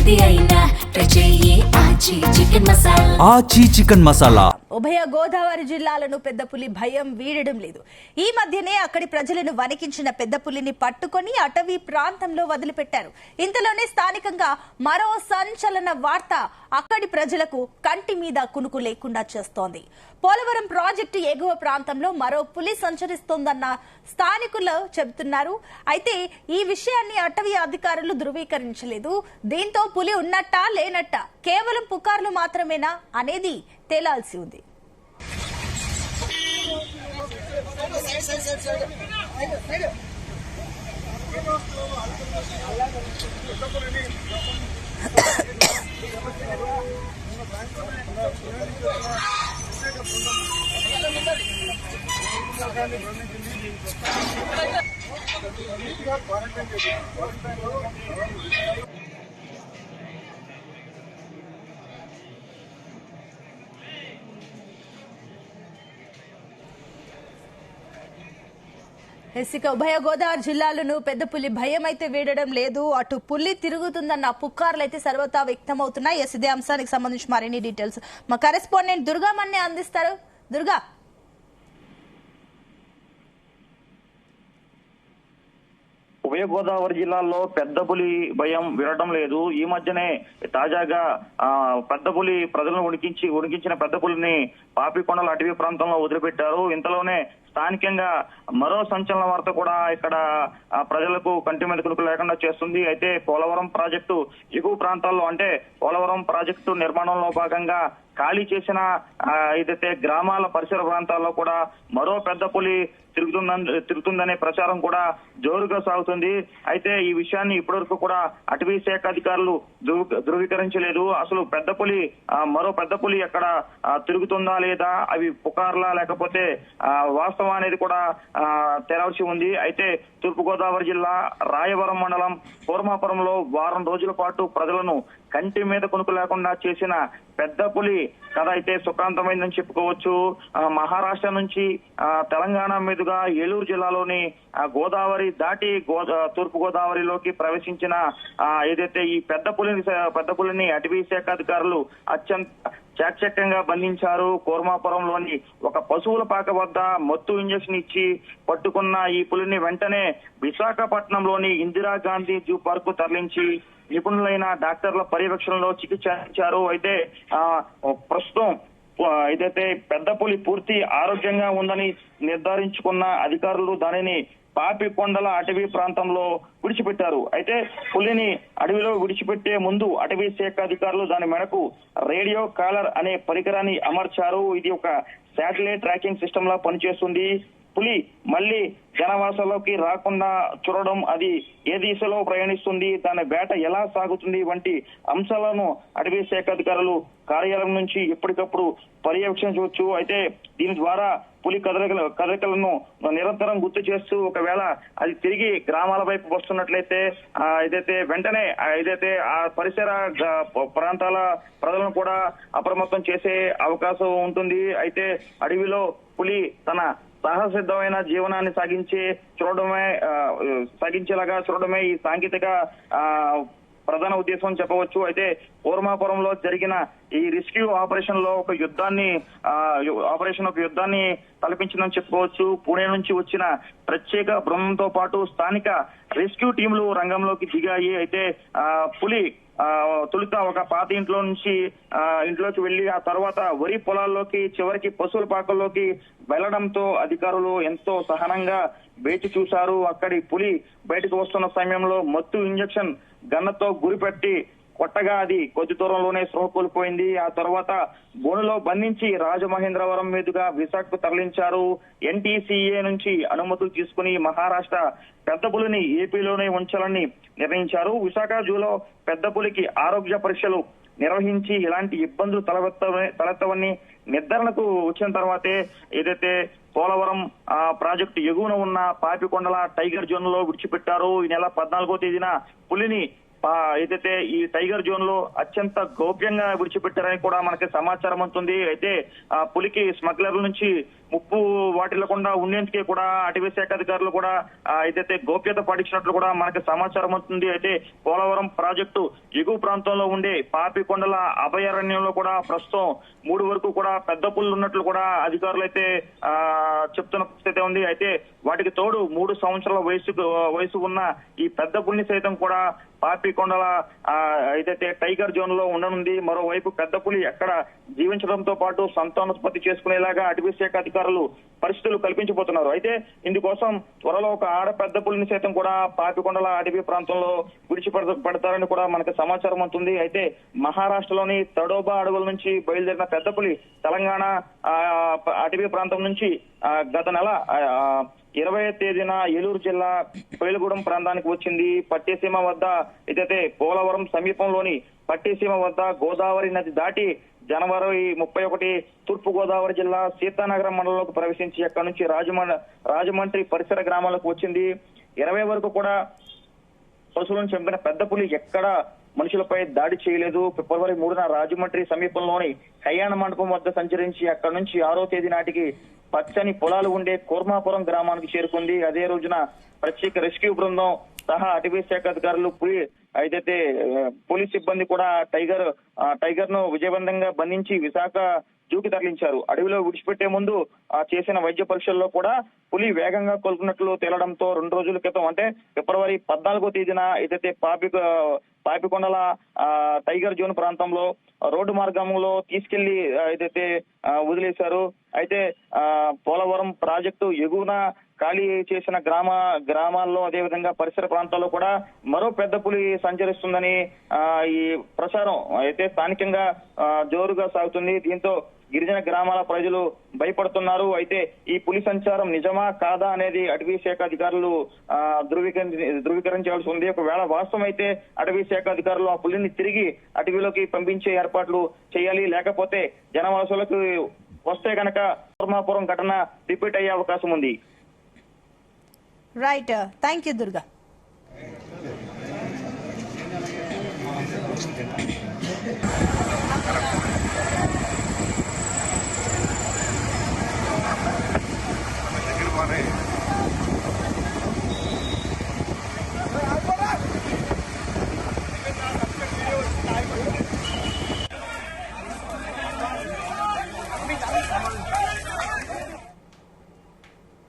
ఏది అయినా ఆచి చికెన్ మసాలా. ఉభయ గోదావరి జిల్లాలను పెద్ద పులి భయం వీడడం లేదు. ఈ మధ్యనే అక్కడి ప్రజలను వణికించిన పెద్ద పులిని పట్టుకొని అటవీ ప్రాంతంలో వదిలిపెట్టారు. ఇంతలోనే స్థానికంగా మరో సంచలన వార్త అక్కడి ప్రజలకు కంటి మీద కునుకు లేకుండా చేస్తోంది. పోలవరం ప్రాజెక్టు ఎగువ ప్రాంతంలో మరో పులి సంచరిస్తోందన్న స్థానికులు చెబుతున్నారు. అయితే ఈ విషయాన్ని అటవీ అధికారులు ధృవీకరించలేదు. దీంతో పులి ఉన్నట్టా లేనట్టా కేవలం పుకార్లు మాత్రమేనా అనేది తేలాల్సి ఉంది. ఇక ఉభయ గోదావరి జిల్లాలను పెద్ద పులి భయం అయితే వీడడం లేదు. అటు పులి తిరుగుతుందన్న పుకార్లు అయితే సర్వతా వ్యక్తమవుతున్నాయి. ఇదే అంశానికి సంబంధించి మరిన్ని డీటెయిల్స్ మా కరెస్పాండెంట్ దుర్గా మన్నే అందిస్తారు. దుర్గా, ఉభయ గోదావరి జిల్లాల్లో పెద్ద పులి భయం వినడం లేదు. ఈ మధ్యనే తాజాగా పెద్ద పులి ప్రజలను ఉడికించిన పెద్ద పులిని పాపికొండల అటవీ ప్రాంతంలో వదిలిపెట్టారు. ఇంతలోనే స్థానికంగా మరో సంచలన వార్త కూడా ఇక్కడ ప్రజలకు కంటి మీద కునుకు లేకుండా చేస్తుంది. అయితే పోలవరం ప్రాజెక్టు ఎగువ ప్రాంతాల్లో, అంటే పోలవరం ప్రాజెక్టు నిర్మాణంలో భాగంగా ఖాళీ చేసిన ఏదైతే గ్రామాల పరిసర ప్రాంతాల్లో కూడా మరో పెద్ద పులి తిరుగుతుందనే ప్రచారం కూడా జోరుగా సాగుతుంది. అయితే ఈ విషయాన్ని ఇప్పటివరకు కూడా అటవీ శాఖ అధికారులు ధృవీకరించలేదు. అసలు మరో పెద్ద పులి ఎక్కడ తిరుగుతుందా లేదా, అవి పుకార్లా లేకపోతే వాస్తవం అనేది కూడా తెరవలసి ఉంది. అయితే తూర్పుగోదావరి జిల్లా రాయవరం మండలం కూర్మాపురంలో వారం రోజుల పాటు ప్రజలను కంటి మీద కొనుకు లేకుండా చేసిన పెద్ద పులి కథ అయితే సుఖాంతమైందని చెప్పుకోవచ్చు. మహారాష్ట్ర నుంచి తెలంగాణ మీదుగా ఏలూరు జిల్లాలోని గోదావరి దాటి తూర్పు గోదావరిలోకి ప్రవేశించిన ఏదైతే ఈ పెద్ద పులిని అటవీ శాఖ అధికారులు అత్యంత చాకచక్యంగా బంధించారు. కూర్మాపురంలోని ఒక పశువుల పాక వద్ద మత్తు ఇంజక్షన్ ఇచ్చి పట్టుకున్న ఈ పులిని వెంటనే విశాఖపట్నంలోని ఇందిరాగాంధీ జూ పార్క్ తరలించి నిపుణులైన డాక్టర్ల పర్యవేక్షణలో చికిత్స అందించారు. అయితే ప్రస్తుతం ఏదైతే పెద్ద పులి పూర్తి ఆరోగ్యంగా ఉందని నిర్ధారించుకున్న అధికారులు దానిని పాపికొండల అటవీ ప్రాంతంలో విడిచిపెట్టారు. అయితే పులిని అడవిలో విడిచిపెట్టే ముందు అటవీ శాఖ అధికారులు దాని మెడకు రేడియో కాలర్ అనే పరికరాన్ని అమర్చారు. ఇది ఒక శాటిలైట్ ట్రాకింగ్ సిస్టమ్ లా పనిచేస్తుంది. పులి మళ్లీ జనవాసంలోకి రాకుండా చూడడం, అది ఏ దిశలో ప్రయాణిస్తుంది, దాని వేట ఎలా సాగుతుంది వంటి అంశాలను అటవీ శాఖ అధికారులు కార్యాలయం నుంచి ఎప్పటికప్పుడు పర్యవేక్షించవచ్చు. అయితే దీని ద్వారా పులి కదలికలను నిరంతరం గుర్తు చేస్తూ ఒకవేళ అది తిరిగి గ్రామాల వైపు వస్తున్నట్లయితే వెంటనే ఆ పరిసర ప్రాంతాల ప్రజలను కూడా అప్రమత్తం చేసే అవకాశం ఉంటుంది. అయితే అడవిలో పులి తన సాహసిద్ధమైన జీవనాన్ని సాగించేలాగా చూడడమే ఈ సాంకేతిక ప్రధాన ఉద్దేశం చెప్పవచ్చు. అయితే కూర్మాపురంలో జరిగిన ఈ రెస్క్యూ ఆపరేషన్ ఒక యుద్ధాన్ని తలపించిందని చెప్పుకోవచ్చు. పుణె నుంచి వచ్చిన ప్రత్యేక బృందంతో పాటు స్థానిక రెస్క్యూ టీంలు రంగంలోకి దిగాయి. అయితే పులి తొలుత ఒక పాత ఇంట్లోకి వెళ్లి ఆ తర్వాత వరి పొలాల్లోకి, చివరికి పశువుల పాకల్లోకి వెళ్లడంతో అధికారులు ఎంతో సహనంగా వేచి చూశారు. అక్కడి పులి బయటకు వస్తున్న సమయంలో మత్తు ఇంజక్షన్ గన్నతో గురిపెట్టి కొట్టగా అది కొద్ది దూరంలోనే స్పృహ కోల్పోయింది. ఆ తర్వాత బోనులో బంధించి రాజమహేంద్రవరం మీదుగా విశాఖకు తరలించారు. NTCA నుంచి అనుమతులు తీసుకుని మహారాష్ట్ర పెద్ద పులిని ఏపీలోనే ఉంచాలని నిర్ణయించారు. విశాఖ జూలో పెద్ద పులికి ఆరోగ్య పరీక్షలు నిర్వహించి ఎలాంటి ఇబ్బందులు తలెత్తవని నిర్ధారణకు వచ్చిన తర్వాతే ఏదైతే పోలవరం ప్రాజెక్టు ఎగువన ఉన్న పాపికొండల టైగర్ జోన్ లో విడిచిపెట్టారు. ఈ నెల 14వ తేదీన పులిని ఏదైతే ఈ టైగర్ జోన్ లో అత్యంత గోప్యంగా విడిచిపెట్టారని కూడా మనకి సమాచారం ఉంటుంది. అయితే పులికి స్మగ్లర్ల నుంచి ముప్పు వాటిల్లకుండా ఉండేందుకే కూడా అటవీ శాఖ అధికారులు కూడా ఏదైతే గోప్యత పాటించినట్లు కూడా మనకి సమాచారం అవుతుంది. అయితే పోలవరం ప్రాజెక్టు ఎగువ ప్రాంతంలో ఉండే పాపికొండల అభయారణ్యంలో కూడా ప్రస్తుతం 3 వరకు కూడా పెద్ద పుల్లు ఉన్నట్లు కూడా అధికారులు అయితే చెప్తున్న పరిస్థితి ఉంది. అయితే వాటికి తోడు 3 సంవత్సరాల వయసు ఉన్న ఈ పెద్ద పుల్ని సైతం కూడా పాపికొండల ఏదైతే టైగర్ జోన్ లో ఉండనుంది. మరోవైపు పెద్ద పులి ఎక్కడ జీవించడంతో పాటు సంతానోత్పత్తి చేసుకునేలాగా అటవీ శాఖ అధికారులు పరిస్థితులు కల్పించబోతున్నారు. అయితే ఇందుకోసం త్వరలో ఒక ఆడ పెద్ద పులిని సైతం కూడా పాపికొండల అటవీ ప్రాంతంలో విడిచిపెడతారని కూడా మనకు సమాచారం అవుతుంది. అయితే మహారాష్ట్రలోని తడోబా అడవుల నుంచి బయలుదేరిన పెద్ద పులి తెలంగాణ అటవీ ప్రాంతం నుంచి గత నెల 20వ తేదీన ఏలూరు జిల్లా కోయిలగూడెం ప్రాంతానికి వచ్చింది. పట్టిసీమ వద్ద ఏదైతే పోలవరం సమీపంలోని పట్టిసీమ వద్ద గోదావరి నది దాటి జనవరి 31 తూర్పు గోదావరి జిల్లా సీతానగరం మండలంలోకి ప్రవేశించి అక్కడి నుంచి రాజమండ్రి పరిసర గ్రామాలకు వచ్చింది. 20 వరకు కూడా పశువులను చంపిన పెద్ద పులి ఎక్కడ మనుషులపై దాడి చేయలేదు. ఫిబ్రవరి 3న రాజమండ్రి సమీపంలోని కళ్యాణ మండపం వద్ద సంచరించి అక్కడి నుంచి 6వ తేదీ నాటికి పచ్చని పొలాలు ఉండే కూర్మాపురం గ్రామానికి చేరుకుంది. అదే రోజున ప్రత్యేక రెస్క్యూ బృందం సహా అటవీ శాఖ అధికారులు ఏదైతే పోలీస్ సిబ్బంది కూడా టైగర్ ను విజయవంతంగా బంధించి విశాఖ జూకి తరలించారు. అడవిలో విడిచిపెట్టే ముందు చేసిన వైద్య పరీక్షల్లో కూడా పులి వేగంగా కోలుకున్నట్లు తేలడంతో 2 రోజుల క్రితం అంటే ఫిబ్రవరి 14వ తేదీన ఏదైతే పాపికొండల టైగర్ జోన్ ప్రాంతంలో రోడ్డు మార్గంలో తీసుకెళ్లి ఏదైతే వదిలేశారు. అయితే పోలవరం ప్రాజెక్టు ఎగువన ఖాళీ చేసిన గ్రామాల్లో అదేవిధంగా పరిసర ప్రాంతాల్లో కూడా మరో పెద్ద పులి సంచరిస్తుందని ఈ ప్రచారం అయితే స్థానికంగా జోరుగా సాగుతుంది. దీంతో గిరిజన గ్రామాల ప్రజలు భయపడుతున్నారు. అయితే ఈ పులి సంచారం నిజమా కాదా అనేది అటవీ శాఖ అధికారులు ధృవీకరించాల్సి ఉంది. ఒకవేళ వాస్తవం అయితే అటవీ శాఖ అధికారులు ఆ పులిని తిరిగి అటవీలోకి పంపించే ఏర్పాట్లు చేయాలి. లేకపోతే జనవాసులకు వస్తే కనుక కూర్మాపురం ఘటన రిపీట్ అయ్యే అవకాశం ఉంది. Right, thank you Durga.